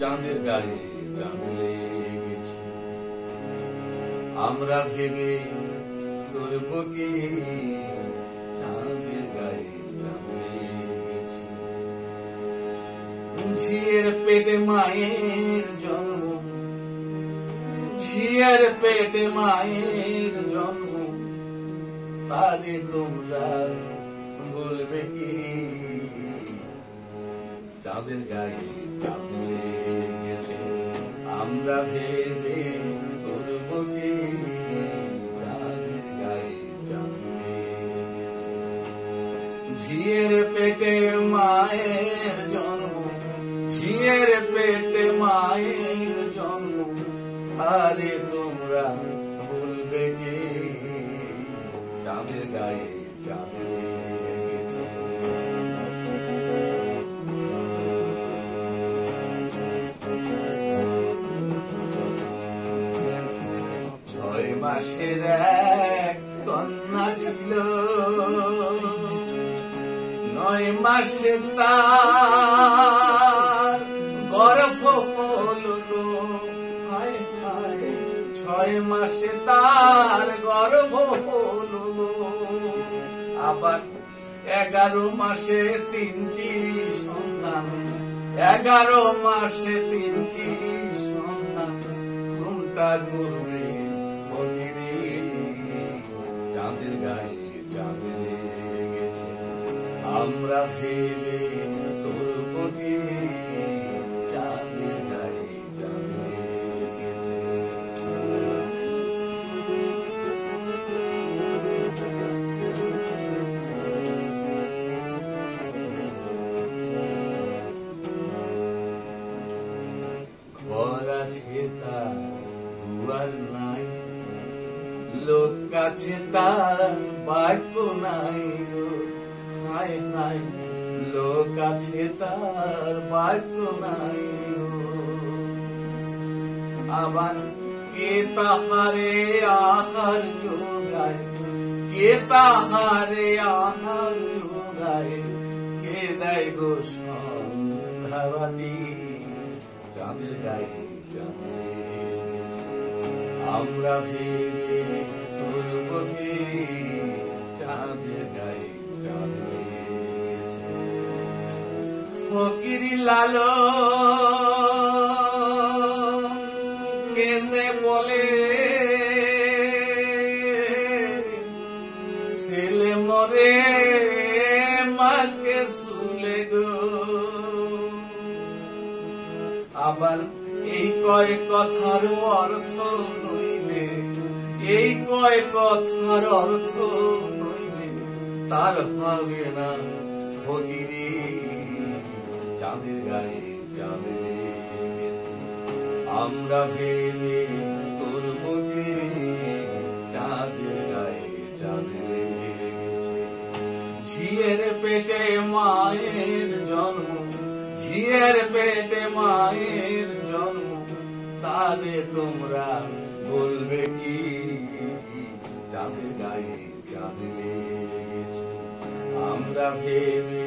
চাঁদের গায়ে চাঁদ লেগেছে, আমরা ভেবে করব কি চাঁদের গায়ে চাঁদ লেগেছে। ঝিয়ের পেটে মায়ের জন্ম, ঝিয়ের পেটে মায়ের জন্ম, তাদের তোমরা বলবে কি চাঁদের গায়ে চাঁদ লেগেছে, আমরা ভেবে করব কি চাঁদের গায়ে চাঁদ লেগেছে। ঝিয়ের পেটে মায়ের জন্ম, ঝিয়ের পেটে মায়ের জন্ম, আরে তোমরা বলবে কি চাঁদের গায়ে চাঁদ লেগেছে। ছয় মাসের এক কন্যা ছিল, 9 মাসে তার গর্ভ হলো, 6 মাসে তার গর্ভ হলো, আবার 11 মাসে 3টি সন্তান, 11 মাসে 3টি সন্তান, কোনটা করবে ফকিরি চাঁদের গায়ে চাঁদ লেগেছে, আমরা ভেবে করব কি চাঁদের গায়ে চাঁদ লেগেছে। ঘর আছে তার দুয়ার নাই, লোক আছে তার বাক্য নাই গো, হায় হায় লোক আছে তার বাক্য নাই গো। আবার কে তাহারে আহার যোগায়, কে তাহারে আহার যোগায়, কে দেয় গো সন্ধ্যাবাতি চাঁদের গায়ে চাঁদ লেগেছে, আমরা ভেবে করব কি চাঁদের গায়ে চাঁদ লেগেছে। ফকিরি লালন কেঁদে বলে ছেলে মরে মাকে শুলে গো, আবার এই কয় কথার অর্থ নইলে, এই কয় কথার অর্থ নইলে তার হবে না ফকিরি চাঁদের গায়ে চাঁদ লেগেছে, আমরা ভেবে করব কি চাঁদের গায়ে চাঁদ লেগেছে। ঝিয়ের পেটে মায়ের জন্ম, ঝিয়ের পেটে মায়ের জন্ম, তাদের তোমরা বলবে কি চাঁদের গায়ে চাঁদ লেগেছে, আমরা ভেবে